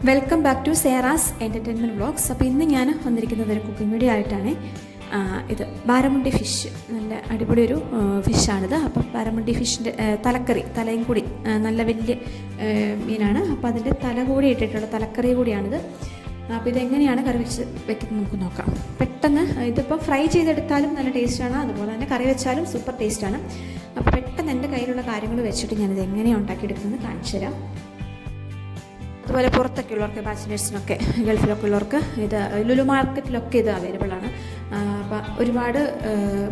Welcome back to Sera's entertainment vlogs. അപ്പോൾ ഇന്ന് ഞാൻ വന്നിരിക്കുന്നത് ഒരു കുക്കിംഗ് വീഡിയോ ആയിട്ടാണ്. ഇത് ബാരമുണ്ടി ഫിഷ്, നല്ല അടിപൊളി ഒരു ഫിഷാണിത്. അപ്പം ബാരമുണ്ടി ഫിഷിൻ്റെ തലക്കറി, തലയും കൂടി നല്ല വലിയ മീനാണ്. അപ്പോൾ അതിൻ്റെ തല കൂടി ഇട്ടിട്ടുള്ള തലക്കറി കൂടിയാണിത്. അപ്പോൾ ഇതെങ്ങനെയാണ് കറി വെക്കുന്നത് നമുക്ക് നോക്കാം. പെട്ടെന്ന് ഇതിപ്പോൾ ഫ്രൈ ചെയ്തെടുത്താലും നല്ല ടേസ്റ്റാണ്, അതുപോലെ തന്നെ കറി വെച്ചാലും സൂപ്പർ ടേസ്റ്റാണ്. അപ്പോൾ പെട്ടെന്ന് എൻ്റെ കയ്യിലുള്ള കാര്യങ്ങൾ വെച്ചിട്ട് ഞാനിത് എങ്ങനെയാണ് ഉണ്ടാക്കിയെടുക്കുന്നത് കാണിച്ചു തരാം. അതുപോലെ പുറത്തൊക്കെ ഉള്ളവർക്ക്, ബാച്ചിലേഴ്സിനൊക്കെ, ഗൾഫിലൊക്കെ ഉള്ളവർക്ക് ഇത് ലുലു മാർക്കറ്റിലൊക്കെ ഇത് അവൈലബിൾ ആണ്. അപ്പം ഒരുപാട്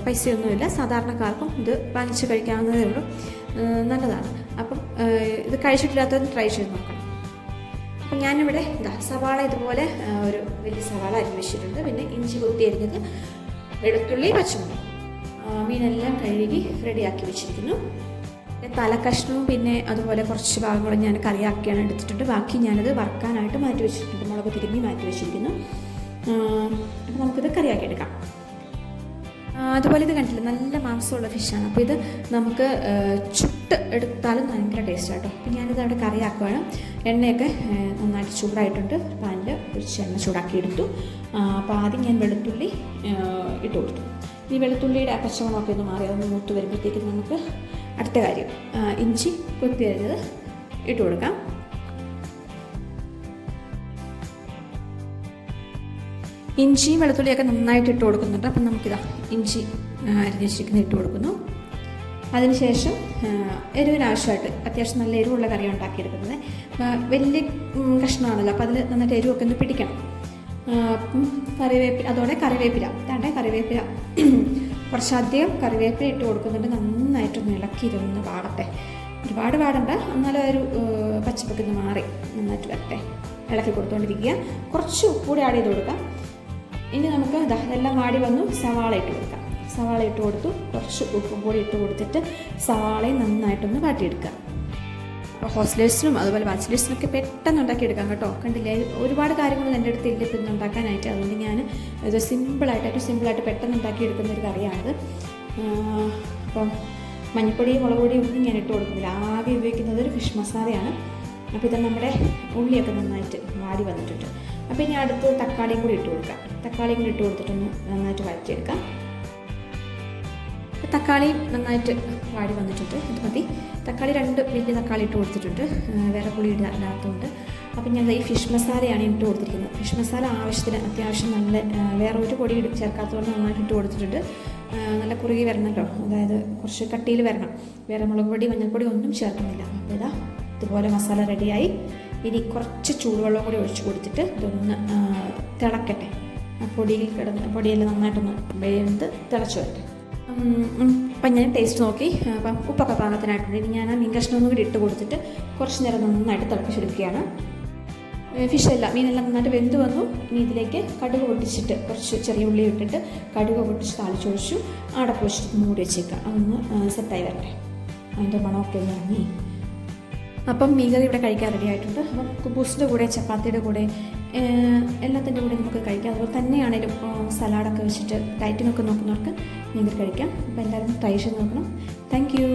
പൈസയൊന്നുമില്ല, സാധാരണക്കാർക്കും ഇത് വാങ്ങിച്ച് കഴിക്കാവുന്നതേ ഉള്ളൂ. നല്ലതാണ്. അപ്പം ഇത് കഴിച്ചിട്ടില്ലാത്തവരും ട്രൈ ചെയ്ത് നോക്കണം. അപ്പം ഞാനിവിടെ സവാള ഇതുപോലെ ഒരു വലിയ സവാള അരിഞ്ഞ് വെച്ചിട്ടുണ്ട്. പിന്നെ ഇഞ്ചി കൊത്തി അരിഞ്ഞത്, വെളുത്തുള്ളി, പച്ചമുളക്, മീനെല്ലാം കഴുകി റെഡിയാക്കി വെച്ചിരിക്കുന്നു. തലക്കഷ്ണവും പിന്നെ അതുപോലെ കുറച്ച് ഭാഗങ്ങളും ഞാൻ കറിയാക്കിയാണ് എടുത്തിട്ടുണ്ട്. ബാക്കി ഞാനത് വറുക്കാനായിട്ട് മാറ്റി വെച്ചിട്ടുണ്ട്, മുളക് തിരുമ്മി മാറ്റി വെച്ചിരിക്കുന്നു. അപ്പോൾ നമുക്കിത് കറിയാക്കി എടുക്കാം. അതുപോലെ ഇത് കണ്ടില്ല, നല്ല മാംസമുള്ള ഫിഷാണ്. അപ്പോൾ ഇത് നമുക്ക് ചുട്ട് എടുത്താലും ഭയങ്കര ടേസ്റ്റ് ആട്ടോ. അപ്പോൾ ഞാനിത് അവിടെ കറിയാക്കുകയാണ്. എണ്ണയൊക്കെ നന്നായിട്ട് ചൂടായിട്ടുണ്ട്. പാനിൽ ഒഴിച്ച് എണ്ണ ചൂടാക്കി എടുത്തു. അപ്പോൾ ആദ്യം ഞാൻ വെളുത്തുള്ളി ഇട്ട് കൊടുത്തു. ഈ വെളുത്തുള്ളിയുടെ പച്ചമണമൊക്കെ ഒന്ന് മാറി അതൊന്ന് മൂത്ത് വരുമ്പോഴത്തേക്കും നമുക്ക് അടുത്ത കാര്യം ഇഞ്ചി കൊത്തി അരിഞ്ഞത് ഇട്ട് കൊടുക്കാം. ഇഞ്ചിയും വെളുത്തുള്ളിയൊക്കെ നന്നായിട്ട് ഇട്ട് കൊടുക്കുന്നുണ്ട്. അപ്പം നമുക്കിതാ ഇഞ്ചി അരിഞ്ഞ് വെച്ചിരിക്കുന്നത് ഇട്ട് കൊടുക്കുന്നു. അതിനുശേഷം എരിവിനാവശ്യമായിട്ട് അത്യാവശ്യം നല്ല എരിവുള്ള കറി ഉണ്ടാക്കിയെടുക്കുന്നത്. വലിയ കഷ്ണമാണല്ലോ, അപ്പോൾ അതിൽ നന്നായിട്ട് എരിവൊക്കെ ഒന്ന് പിടിക്കണം. അതോടെ കറിവേപ്പില കുറച്ചധികം കറിവേപ്പില ഇട്ട് കൊടുക്കുന്നുണ്ട്. നന്നായിട്ടൊന്ന് ഇളക്കി ഇതൊന്ന് വാടട്ടെ. ഒരുപാട് വാടണ്ട, എന്നാലും ഒരു പച്ചപ്പൊക്കെ ഒന്ന് മാറി നന്നായിട്ട് വരട്ടെ. ഇളക്കി കൊടുത്തുകൊണ്ടിരിക്കുക. കുറച്ച് ഉപ്പുകൂടി ആഡ് ചെയ്ത് കൊടുക്കാം. ഇനി നമുക്ക് ഇതെല്ലാം വാടി വന്നു. സവാള ഇട്ട് കൊടുക്കാം. സവാള ഇട്ട് കൊടുത്തു. കുറച്ച് ഉപ്പും കൂടി ഇട്ട് കൊടുത്തിട്ട് സവാളയും നന്നായിട്ടൊന്ന് വാട്ടിയെടുക്കുക. അപ്പോൾ ഹോസ്റ്റലേഴ്സിനും അതുപോലെ ബാച്ചിലേഴ്സിനൊക്കെ പെട്ടെന്ന് ഉണ്ടാക്കിയെടുക്കാം കേട്ടോ. കണ്ടില്ലേ, ഒരുപാട് കാര്യങ്ങളൊന്നും എൻ്റെ അടുത്ത് ഇല്ല ഇപ്പം ഇന്ന് ഉണ്ടാക്കാനായിട്ട്. അതുകൊണ്ട് ഞാൻ ഇത് ഏറ്റവും സിമ്പിളായിട്ട് പെട്ടെന്ന് ഉണ്ടാക്കിയെടുക്കുന്ന ഒരു കറിയാണിത്. അപ്പം മഞ്ഞൾപ്പൊടിയും മുളക് പൊടിയും ഒന്നും ഞാൻ ഇട്ട് കൊടുക്കുന്നില്ല. ആകെ ഉപയോഗിക്കുന്നത് ഒരു ഫിഷ് മസാലയാണ്. അപ്പോൾ ഇത് നമ്മുടെ ഉള്ളിയൊക്കെ നന്നായിട്ട് വാടി വന്നിട്ടുണ്ട്. അപ്പോൾ ഇനി അടുത്ത് തക്കാളിയും കൂടി ഇട്ട് കൊടുക്കാം. തക്കാളിയും കൂടി ഇട്ട് കൊടുത്തിട്ടൊന്ന് നന്നായിട്ട് വഴറ്റിയെടുക്കാം. തക്കാളി നന്നായിട്ട് വാടി വന്നിട്ടുണ്ട്. ഇത് മതി. തക്കാളി 2 വലിയ തക്കാളി ഇട്ട് കൊടുത്തിട്ടുണ്ട്, വേറെ പുളി ഇടാത്തതുകൊണ്ട്. അപ്പം ഞാൻ ഈ ഫിഷ് മസാലയാണ് ഇട്ട് കൊടുത്തിരിക്കുന്നത്. ഫിഷ് മസാല ആവശ്യത്തിന് അത്യാവശ്യം നല്ല, വേറെ ഒരു പൊടി ചേർക്കാത്തതുകൊണ്ട് നന്നായിട്ട് ഇട്ട് കൊടുത്തിട്ടുണ്ട്. നല്ല കുറുകി വരണമല്ലോ, അതായത് കുറച്ച് കട്ടിയിൽ വരണം. വേറെ മുളക് പൊടി മഞ്ഞൾപ്പൊടി ഒന്നും ചേർക്കുന്നില്ല. അപ്പോൾ ഇതുപോലെ മസാല റെഡിയായി. ഇനി കുറച്ച് ചൂടുവെള്ളം കൂടി ഒഴിച്ച് കൊടുത്തിട്ട് ഇതൊന്ന് തിളക്കട്ടെ. പൊടിയെല്ലാം നന്നായിട്ടൊന്ന് വെന്ത് തിളച്ച് വരട്ടെ. അപ്പം ഞാൻ ടേസ്റ്റ് നോക്കി. അപ്പം ഉപ്പൊക്കെ പാകത്തിനായിട്ടുണ്ട്. ഇനി ഞാൻ മീൻ കഷ്ണം ഒന്നും കൂടി ഇട്ട് കൊടുത്തിട്ട് കുറച്ച് നേരം നന്നായിട്ട് തിളപ്പിച്ചെടുക്കുകയാണ്. മീനെല്ലാം നന്നായിട്ട് വെന്ത് വന്നു. ഇനി ഇതിലേക്ക് കടുക് പൊട്ടിച്ചിട്ട് കുറച്ച് ചെറിയ ഉള്ളി ഇട്ടിട്ട് കടുക് പൊട്ടിച്ച് താളിച്ചൊഴിച്ചു അടപ്പ് വെച്ചിട്ട് മൂടി വെച്ചേക്കുക. അതൊന്ന് സെറ്റായി വരട്ടെ. അതിൻ്റെ മണമൊക്കെ ഇറങ്ങി. അപ്പം മീൻകറി ഇവിടെ കഴിക്കാൻ റെഡി ആയിട്ടുണ്ട്. അപ്പം കുബൂസിൻ്റെ കൂടെ, ചപ്പാത്തിയുടെ കൂടെ, എല്ലാത്തിൻ്റെ കൂടെ നമുക്ക് കഴിക്കാം. അതുപോലെ തന്നെയാണേലും സലാഡൊക്കെ വെച്ചിട്ട് ഡയറ്റിനൊക്കെ നോക്കുന്നവർക്ക് മീൻകറി കഴിക്കാം. അപ്പോൾ എല്ലാവരും ട്രൈ ചെയ്ത് നോക്കണം. Thank you.